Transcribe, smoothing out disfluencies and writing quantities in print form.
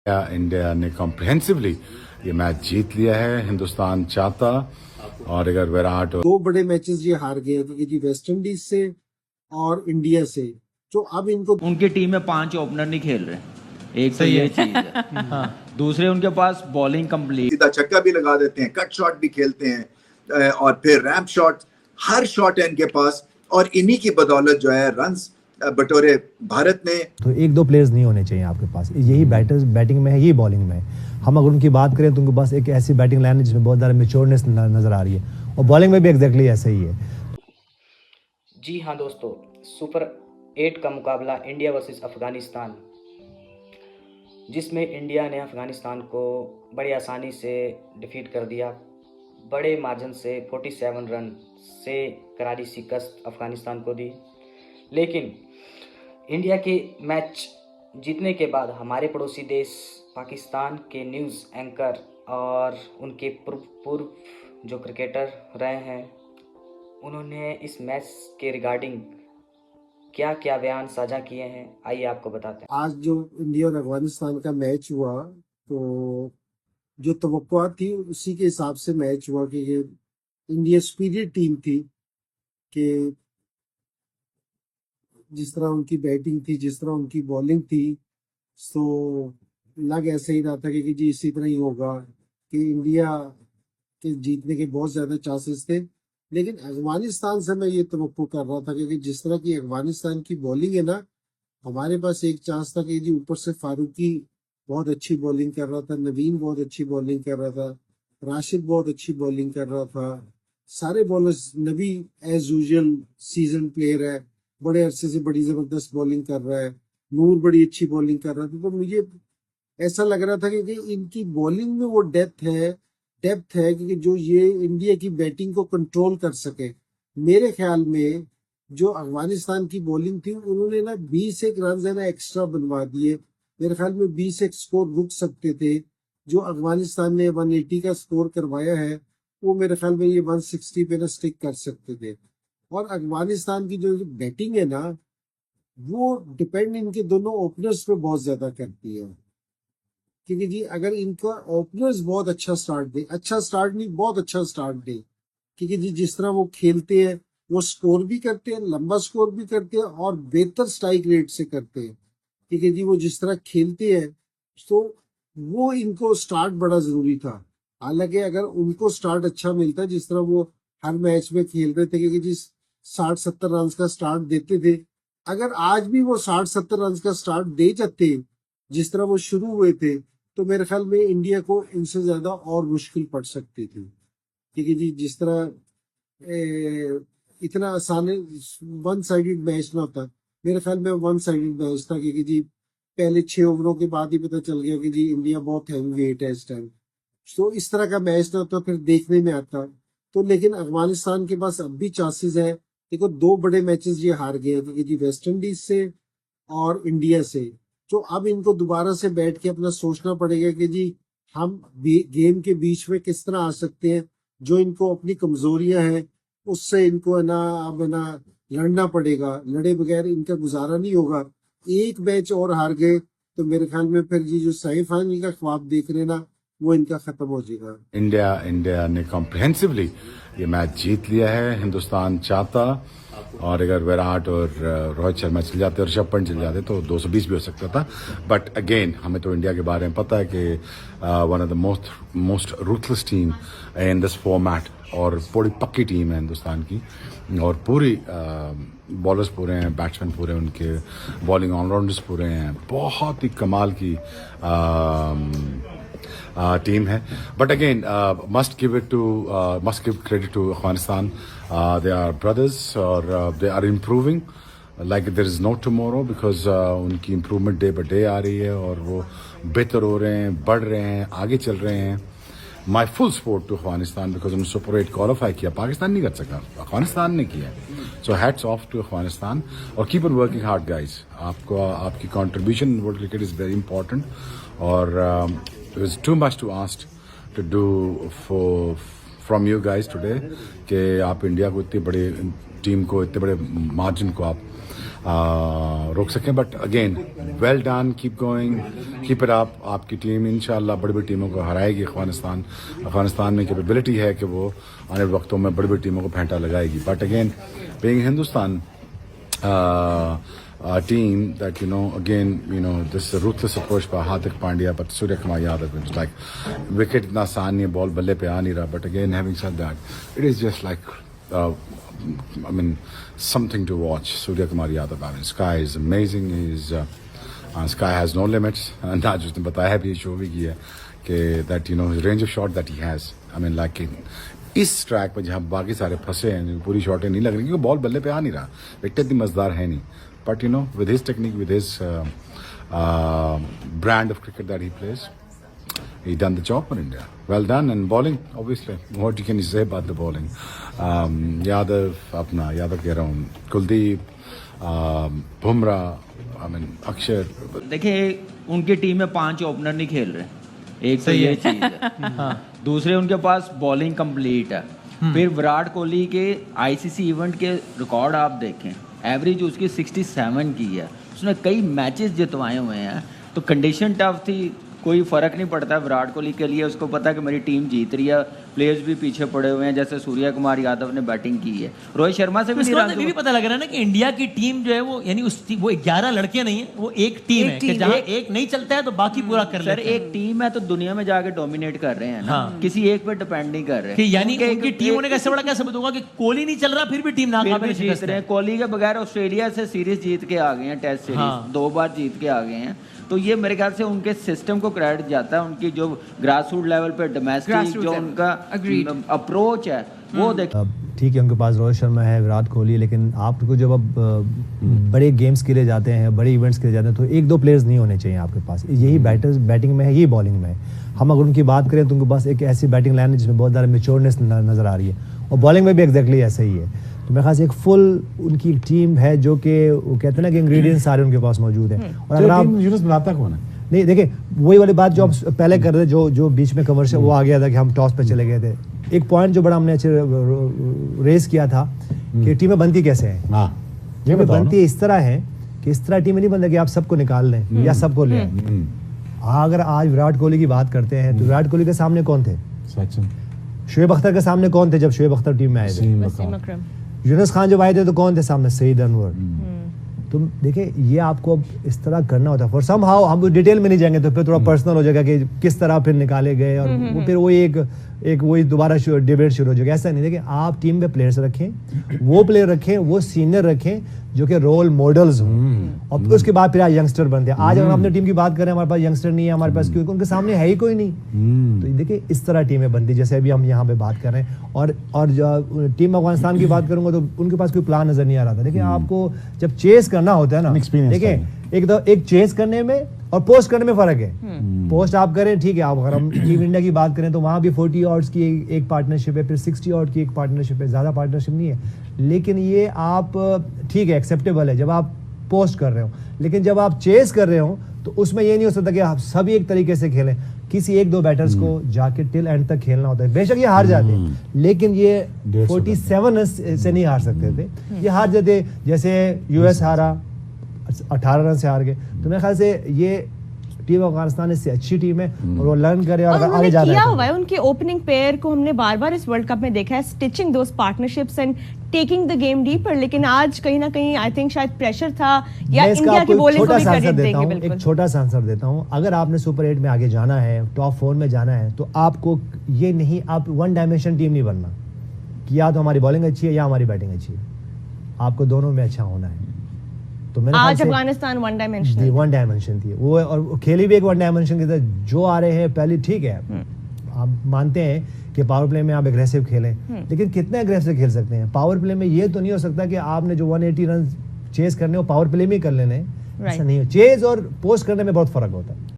India ने comprehensively ये match जीत लिया है। हिंदुस्तान चाहता, और अगर विराट दो बड़े मैचेस ये हार गए क्योंकि जी वेस्ट इंडीज से और इंडिया से, जो अब इनको उनकी टीम में 5 ओपनर नहीं खेल रहे। एक तो ये चीज है। हाँ, दूसरे उनके पास बॉलिंग कंप्लीट, सीधा छक्का भी लगा देते हैं, कट शॉट भी खेलते हैं और फिर रैम्प शॉट, हर शॉट है इनके पास। और इन्हीं की बदौलत जो है रन्स बटोरे भारत ने। तो एक दो प्लेयर्स नहीं होने चाहिए आपके पास, यही बैटर्स बैटिंग में है, यही बॉलिंग में है। हम अगर उनकी बात करें तो उनके पास एक ऐसी बैटिंग लाइन है जिसमें बहुत ज़्यादा मेच्योरनेस नजर आ रही है, और बॉलिंग में भी एग्जैक्टली ऐसा ही है। जी हाँ दोस्तों, सुपर 8 का मुकाबला इंडिया वर्सेस अफ़गानिस्तान, जिसमें इंडिया ने अफ़गानिस्तान को बड़ी आसानी से डिफीट कर दिया। बड़े मार्जिन से 47 रन से करारी शिकस्त अफ़गानिस्तान को दी। लेकिन इंडिया के मैच जीतने के बाद हमारे पड़ोसी देश पाकिस्तान के न्यूज़ एंकर और उनके पूर्व जो क्रिकेटर रहे हैं, उन्होंने इस मैच के रिगार्डिंग क्या क्या बयान साझा किए हैं, आइए आपको बताते हैं। आज जो इंडिया और अफगानिस्तान का मैच हुआ, तो जो तवक्कुआत थी उसी के हिसाब से मैच हुआ कि ये इंडिया सुपीरियर टीम थी, कि जिस तरह उनकी बैटिंग थी, जिस तरह उनकी बॉलिंग थी, तो लग ऐसे ही रहा था कि जी इसी तरह ही होगा, कि इंडिया के जीतने के बहुत ज़्यादा चांसेस थे। लेकिन अफगानिस्तान से मैं ये तवक्को कर रहा था कि जिस तरह की अफगानिस्तान की बॉलिंग है ना, हमारे पास एक चांस था कि जी ऊपर से फारूकी बहुत अच्छी बॉलिंग कर रहा था, नवीन बहुत अच्छी बॉलिंग कर रहा था, राशिद बहुत अच्छी बॉलिंग कर रहा था, सारे बॉलर्स, नबी एज यूजुअल सीजन प्लेयर है, बड़े अरसे से बड़ी जबरदस्त बॉलिंग कर रहा है, नूर बड़ी अच्छी बॉलिंग कर रहा था। तो मुझे ऐसा लग रहा था कि इनकी बॉलिंग में वो डेप्थ है कि जो ये इंडिया की बैटिंग को कंट्रोल कर सके। मेरे ख्याल में जो अफगानिस्तान की बॉलिंग थी, उन्होंने ना 20 एक रन है ना एक्स्ट्रा बनवा दिए। मेरे ख्याल में 20 एक स्कोर रुक सकते थे। जो अफगानिस्तान ने 180 का स्कोर करवाया है, वो मेरे ख्याल में ये 160 पे ना स्टिक कर सकते थे। और अफगानिस्तान की जो बैटिंग है ना, वो डिपेंड इनके दोनों ओपनर्स पे बहुत ज्यादा करती है। क्योंकि जी अगर इनका ओपनर्स बहुत अच्छा स्टार्ट दे, अच्छा स्टार्ट नहीं, बहुत अच्छा स्टार्ट दे, क्योंकि जी जिस तरह वो खेलते हैं, वो स्कोर भी करते हैं, लंबा स्कोर भी करते हैं और बेहतर स्ट्राइक रेट से करते हैं। क्योंकि जी वो जिस तरह खेलते हैं, तो वो इनको स्टार्ट बड़ा जरूरी था। हालांकि अगर उनको स्टार्ट अच्छा मिलता, जिस तरह वो हर मैच में खेल रहे थे, क्योंकि जी 60-70 रन का स्टार्ट देते थे, अगर आज भी वो 60-70 रन का स्टार्ट दे जाते जिस तरह वो शुरू हुए थे, तो मेरे ख्याल में इंडिया को इनसे ज्यादा और मुश्किल पड़ सकती थी। क्योंकि जी जिस तरह इतना आसान वन साइडेड मैच ना होता, मेरे ख्याल में वन साइडेड मैच था। क्योंकि जी पहले 6 ओवरों के बाद ही पता चल गया कि जी इंडिया बहुत हैवी वेट है इस टाइम। तो इस तरह का मैच ना होता, फिर देखने में आता। तो लेकिन अफगानिस्तान के पास अब भी चांसेस है। देखो, 2 बड़े मैचेस ये हार गए, क्योंकि जी वेस्ट इंडीज से और इंडिया से। तो अब इनको दोबारा से बैठ के अपना सोचना पड़ेगा कि जी हम गेम के बीच में किस तरह आ सकते हैं। जो इनको अपनी कमजोरियां हैं, उससे इनको है ना अब है ना लड़ना पड़ेगा। लड़े बगैर इनका गुजारा नहीं होगा। एक मैच और हार गए तो मेरे ख्याल में फिर जी जो सेमीफाइनल का ख्वाब देख रहे ना, वो इनका खत्म हो जाएगा। इंडिया ने कॉम्प्रिहेंसिवली ये मैच जीत लिया है। हिंदुस्तान चाहता, और अगर विराट और रोहित शर्मा चल जाते और ऋषभ पंत चल जाते तो 220 भी हो सकता था। बट अगेन हमें तो इंडिया के बारे में पता है कि one of the most ruthless team in this format, और पूरी पक्की टीम है हिंदुस्तान की, और पूरी बॉलर्स पूरे हैं, बैट्समैन पूरे हैं, उनके बॉलिंग ऑलराउंडर्स पूरे हैं, बहुत ही कमाल की टीम है। But again must give credit to Afghanistan. They are brothers और they are improving like there is no tomorrow, because उनकी इम्प्रूवमेंट डे बाय डे आ रही है और वो बेहतर हो रहे हैं, बढ़ रहे हैं, आगे चल रहे हैं। My full support to Afghanistan, because उन्होंने सुपर 8 क्वालिफाई किया, पाकिस्तान नहीं कर सका, अफगानिस्तान ने किया। So hats off to Afghanistan, और keep on working hard guys. आपकी contribution in world cricket is very important, और it was too much to ask to do from you guys today कि आप इंडिया को इतनी बड़ी टीम को, इतने बड़े मार्जिन को आप रोक सकें. But again well done, keep going, keep it up. आपकी टीम इंशाल्लाह बड़ी बड़ी टीमों को हराएगी. अफगानिस्तान में कैपेबिलिटी है कि वो आने वाले वक्तों में बड़ी बड़ी टीमों को फेंटा लगाएगी. But again being Hindustan team that this ruthless approach by Hardik Pandya, but Surya Kumar Yadav, it's like wicket itna आसान नहीं है, ball बल्ले पे आ नहीं रहा. But again, having said that, it is just like something to watch. Surya Kumar Yadav, I mean, Sky is amazing. He's Sky has no limits, and आज उसने बताया भी, शो भी किया कि that his range of shot that he has. I mean, like इस track पर जहाँ बाकी सारे फंसे हैं, पूरी शॉटें नहीं लग रही क्योंकि बॉल बल्ले पे आ नहीं रहा. विकेट इतनी मजेदार है नहीं. But with his technique, with his brand of cricket that he plays, he done the job for India. Well done. And bowling, obviously, what can you say about the bowling? Yadav कह रहा हूँ, Kuldeep, Bumrah, I mean, अक्षर. देखिए, उनकी team में 5 opener नहीं खेल रहे. एक तो ये चीज है. दूसरे उनके पास बॉलिंग कंप्लीट है. फिर विराट कोहली के आईसीसी इवेंट के रिकॉर्ड आप देखें, एवरेज उसकी 67 की है. उसने कई मैचेस जितवाए हुए हैं. तो कंडीशन टफ थी, कोई फ़र्क नहीं पड़ता विराट कोहली के लिए. उसको पता है कि मेरी टीम जीत रही है. प्लेयर्स भी पीछे पड़े हुए हैं, जैसे सूर्य कुमार यादव ने बैटिंग की है. रोहित शर्मा से भी ये भी पता लग रहा है ना कि इंडिया की टीम जो है वो यानी वो 11 लड़के नहीं है, वो एक टीम है कि जहाँ एक नहीं चलता है तो बाकी पूरा कर लेते हैं. सर एक टीम है तो दुनिया में जाके डोमिनेट कर रहे हैं ना. किसी एक पे डिपेंड नहीं कर रहे कि यानी उनकी टीम होने का इससे बड़ा क्या सबूत होगा कि कोहली नहीं चल रहा फिर भी टीम नाकाम जीत रहे हैं. कोहली के बगैर ऑस्ट्रेलिया से सीरीज जीत के आ गए हैं, टेस्ट सीरीज 2 बार जीत के आ गए हैं. तो ये मेरे ख्याल से उनके सिस्टम को क्रेडिट जाता है. उनकी जो ग्रास रूट लेवल पे डोमेस्टिक जो उनका अप्रोच है वो ठीक है. उनके पास रोहित शर्मा है, विराट कोहली है, लेकिन आपको जब अब बड़े गेम्स के लिए जाते हैं, बड़े इवेंट्स के लिए जाते हैं, तो 1-2 प्लेयर्स नहीं होने चाहिए आपके पास. यही बैटिंग में है, यही बॉलिंग में है. हम अगर उनकी बात करें तो उनके पास एक ऐसी बैटिंग लाइन है जिसमें बहुत ज़्यादा मेच्योरनेस नज़र आ रही है, और बॉलिंग में भी एग्जैक्टली ऐसा ही है. तो मेरे ख्याल से एक फुल उनकी टीम है जो कि वो कहते हैं ना कि इंग्रेडिएंट्स सारे उनके पास मौजूद हैं. और अगर आप यूनुस बनाता कौन है? नहीं देखिए, वही वाली बात जो आप पहले कर रहे थे, जो बीच में कमर्शियल वो आ गया था कि हम टॉस पे चले गए थे. एक पॉइंट जो बड़ा हमने अच्छे रेस किया था कि टीमें बनती कैसे हैं. टीमें बनती इस तरह है कि इस तरह टीमें नहीं बनती कि आप सबको निकाल लें या सबको ले आए. अगर आज विराट कोहली की बात करते हैं तो विराट कोहली के सामने कौन थे? शोएब अख्तर के सामने कौन थे जब शोएब अख्तर टीम में आए थे? यूनुस खान जब आए थे तो कौन थे सामने? सईद अनवर. तो देखिए, ये आपको अब इस तरह करना होता है. फॉर सम हाउ हम डिटेल में नहीं जाएंगे तो फिर थोड़ा पर्सनल हो जाएगा कि किस तरह फिर निकाले गए, और वो फिर वही एक वही दोबारा डिबेट शुरू हो जाएगा. ऐसा नहीं. देखिए, आप टीम में प्लेयर्स रखें, वो प्लेयर रखें, वो सीनियर रखें जो कि रोल मॉडल्स हों, और उसके बाद फिर यंगस्टर बनते हैं. आज अगर हम अपनी टीम की बात करें, हमारे पास यंगस्टर नहीं है हमारे पास, क्योंकि उनके सामने है ही कोई नहीं. तो देखिए, इस तरह टीमें बनती जैसे अभी हम यहाँ पे बात कर रहे हैं. और जो टीम अफगानिस्तान की बात करूंगा तो उनके पास कोई प्लान नजर नहीं आ रहा था. देखिए, आपको जब चेस करना होता है ना, देखिए एक चेस करने में और पोस्ट करने में फर्क है. पोस्ट आप करें, ठीक है. आप अगर हम टीम इंडिया की बात करें तो वहां भी 40 ऑड्स की एक पार्टनरशिप है, फिर 60 ऑड की एक पार्टनरशिप है. ज्यादा पार्टनरशिप नहीं है, लेकिन ये आप ठीक है, एक्सेप्टेबल है जब आप पोस्ट कर रहे हो. लेकिन जब आप चेस कर रहे हो तो उसमें ये नहीं हो सकता कि आप सभी एक तरीके से खेलें. किसी 1-2 बैटर्स को जाके टिल एंड तक खेलना होता है. बेशक ये हार जाते हैं, लेकिन ये 47 से नहीं हार सकते थे. ये हार जाते, जैसे यूएस हारा 18 रन से हार गए. तो मेरे ख्याल से ये टीम अफगानिस्तान इससे अच्छी टीम है और वो लर्न करे और आगे जा रहा है. उनके ओपनिंग पेयर को हमने बार-बार इस वर्ल्ड कप में देखा है stitching those partnerships and taking the game deeper. लेकिन आज कहीं ना कहीं आई थिंक शायद प्रेशर था या इंडिया की बॉलिंग को भी क्रेडिट देंगे. बिल्कुल एक छोटा सा आंसर देता हूं. अगर आपने सुपर 8 में आगे जाना है, टॉप 4 में जाना है, तो आपको ये नहीं, आप वन डायमेंशन टीम नहीं बनना कि या तो हमारी बॉलिंग अच्छी है या हमारी बैटिंग अच्छी है. आपको दोनों में अच्छा होना है. तो आज अफगानिस्तान वन डायमेंशन थी वो, और खेली भी एक वन डायमेंशन की तरह. जो आ रहे हैं पहले ठीक है, आप मानते हैं कि पावर प्ले में आप एग्रेसिव खेलें, लेकिन कितने एग्रेसिव खेल सकते हैं? पावर प्ले में ये तो नहीं हो सकता कि आपने जो 180 रन चेस करने वो पावर प्ले में ही कर लेने. ऐसा नहीं हो. चेस और पोस्ट करने में बहुत फर्क होता है.